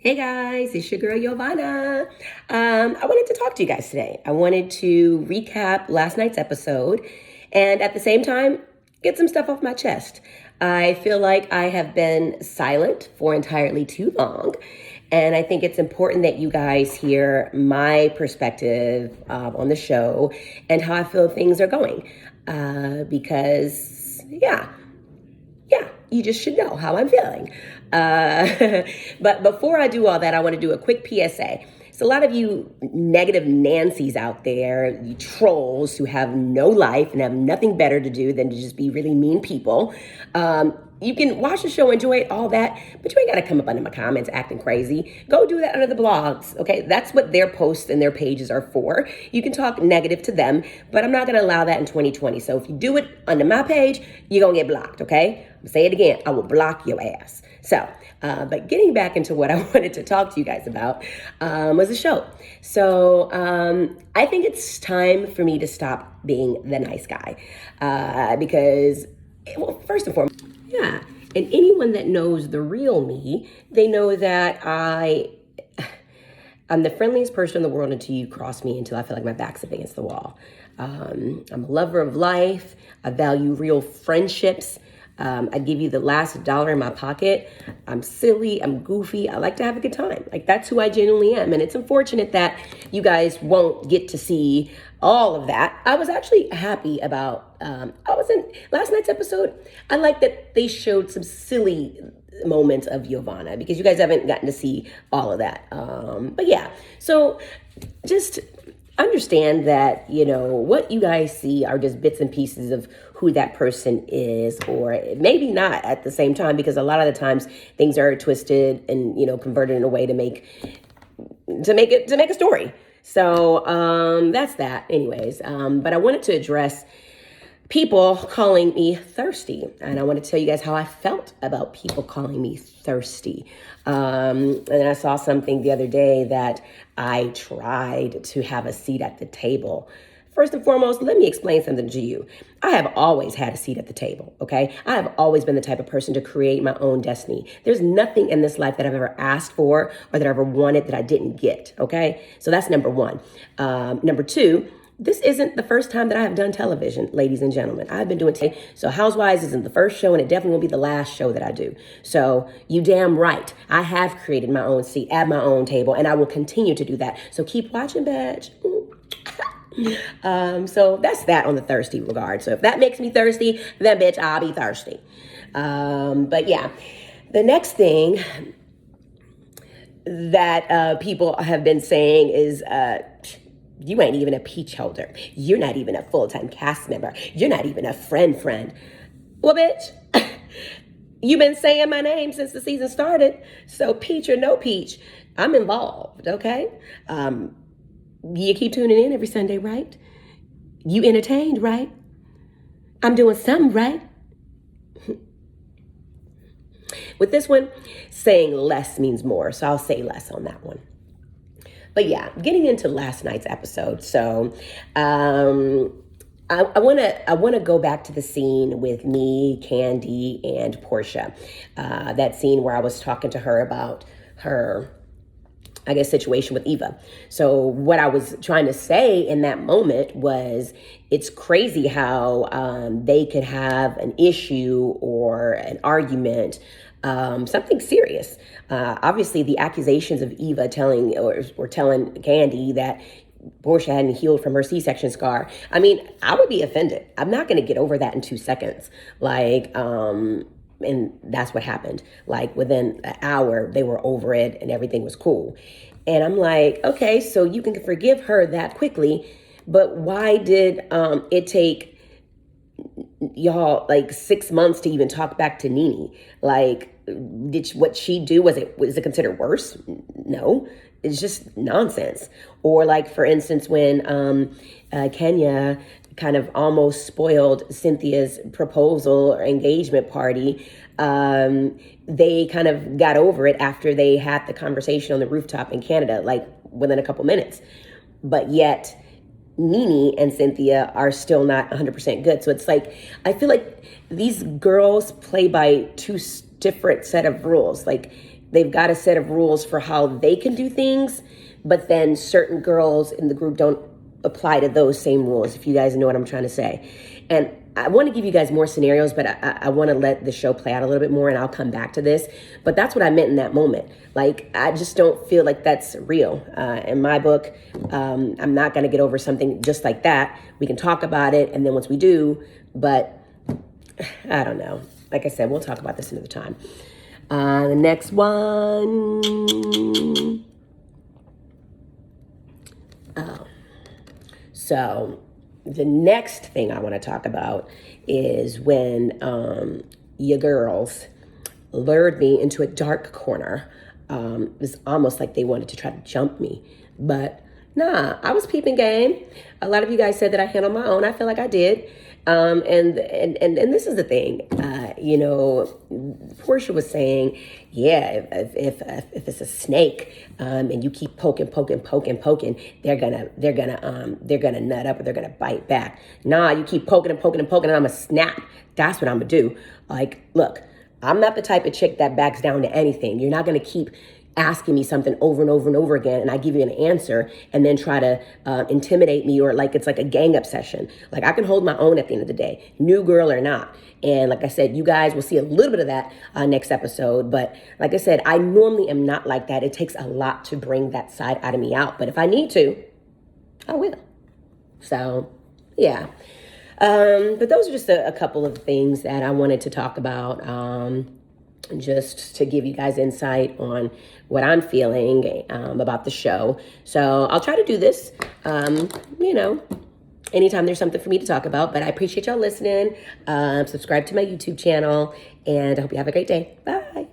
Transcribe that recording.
Hey guys, it's your girl Yovanna. I wanted to talk to you guys today. I wanted to recap last night's episode and at the same time, get some stuff off my chest. I feel like I have been silent for entirely too long. And I think it's important that you guys hear my perspective on the show and how I feel things are going. Because you just should know how I'm feeling. But before I do all that, I want to do a quick PSA. So a lot of you negative Nancys out there, you trolls who have no life and have nothing better to do than to just be really mean people. You can watch the show, enjoy it, all that, but you ain't got to come up under my comments acting crazy. Go do that under the blogs, okay? That's what their posts and their pages are for. You can talk negative to them, but I'm not going to allow that in 2020. So if you do it under my page, you're going to get blocked, okay? I'm say it again, I will block your ass. So, but getting back into what I wanted to talk to you guys about was the show. So I think it's time for me to stop being the nice guy because, well, first and foremost, yeah. And anyone that knows the real me, they know that I'm the friendliest person in the world until you cross me, until I feel like my back's up against the wall. I'm a lover of life. I value real friendships. I give you the last dollar in my pocket. I'm silly. I'm goofy. I like to have a good time. Like, that's who I genuinely am. And it's unfortunate that you guys won't get to see all of that. I was actually happy about, last night's episode. I like that they showed some silly moments of Yovanna because you guys haven't gotten to see all of that. But yeah, so just understand that, what you guys see are just bits and pieces of who that person is, or maybe not at the same time, because a lot of the times things are twisted and, converted in a way to make a story. So that's that anyways. But I wanted to address people calling me thirsty. And I want to tell you guys how I felt about people calling me thirsty. And then I saw something the other day that I tried to have a seat at the table. First and foremost, let me explain something to you. I have always had a seat at the table, okay? I have always been the type of person to create my own destiny. There's nothing in this life that I've ever asked for or that I ever wanted that I didn't get, okay? So that's number one. Number two, this isn't the first time that I have done television, ladies and gentlemen. I've been doing so Housewives isn't the first show, and it definitely won't be the last show that I do. So you damn right. I have created my own seat at my own table, and I will continue to do that. So keep watching, bitch. So that's that on the thirsty regard. So if that makes me thirsty, then bitch, I'll be thirsty. But yeah, the next thing that people have been saying is, you ain't even a peach holder. You're not even a full-time cast member. You're not even a friend. Well, bitch, you've been saying my name since the season started. So peach or no peach, I'm involved, okay? You keep tuning in every Sunday, right? You entertained, right? I'm doing something, right? With this one, saying less means more. So I'll say less on that one. But yeah, getting into last night's episode. So I want to go back to the scene with me, Candy, and Portia. That scene where I was talking to her about her, I guess, situation with Eva. So what I was trying to say in that moment was, it's crazy how they could have an issue or an argument, something serious. Obviously, the accusations of Eva telling Candy that Portia hadn't healed from her C-section scar. I mean, I would be offended. I'm not going to get over that in 2 seconds. And that's what happened. Like, within an hour, they were over it and everything was cool. And I'm like, okay, so you can forgive her that quickly, but why did it take y'all like 6 months to even talk back to Nene? Like, what she do, was it considered worse? No, it's just nonsense. Or like, for instance, when Kenya kind of almost spoiled Cynthia's proposal or engagement party, they kind of got over it after they had the conversation on the rooftop in Canada, like within a couple minutes. But yet Nene and Cynthia are still not 100% good. So it's like, I feel like these girls play by two different set of rules. Like, they've got a set of rules for how they can do things, but then certain girls in the group don't apply to those same rules, if you guys know what I'm trying to say. And I want to give you guys more scenarios, but I want to let the show play out a little bit more, and I'll come back to this. But that's what I meant in that moment. Like, I just don't feel like that's real. In my book, I'm not going to get over something just like that. We can talk about it, and then once we do, but I don't know. Like I said, we'll talk about this another time. The next one. Oh. So the next thing I want to talk about is when your girls lured me into a dark corner. It was almost like they wanted to try to jump me. But nah, I was peeping game. A lot of you guys said that I handled my own. I feel like I did. And this is the thing, Portia was saying, yeah, if it's a snake, and you keep poking, they're gonna nut up, or they're gonna bite back. Nah, you keep poking, and I'm gonna snap. That's what I'm gonna do. Like, look, I'm not the type of chick that backs down to anything. You're not gonna keep asking me something over and over and over again, and I give you an answer and then try to intimidate me, or like it's like a gang up session. Like, I can hold my own at the end of the day, new girl or not. And like I said, you guys will see a little bit of that next episode. But like I said, I normally am not like that. It takes a lot to bring that side out of me out. But if I need to, I will. So, yeah. But those are just a couple of things that I wanted to talk about. Just to give you guys insight on what I'm feeling about the show. So I'll try to do this, anytime there's something for me to talk about. But I appreciate y'all listening. Subscribe to my YouTube channel, and I hope you have a great day. Bye.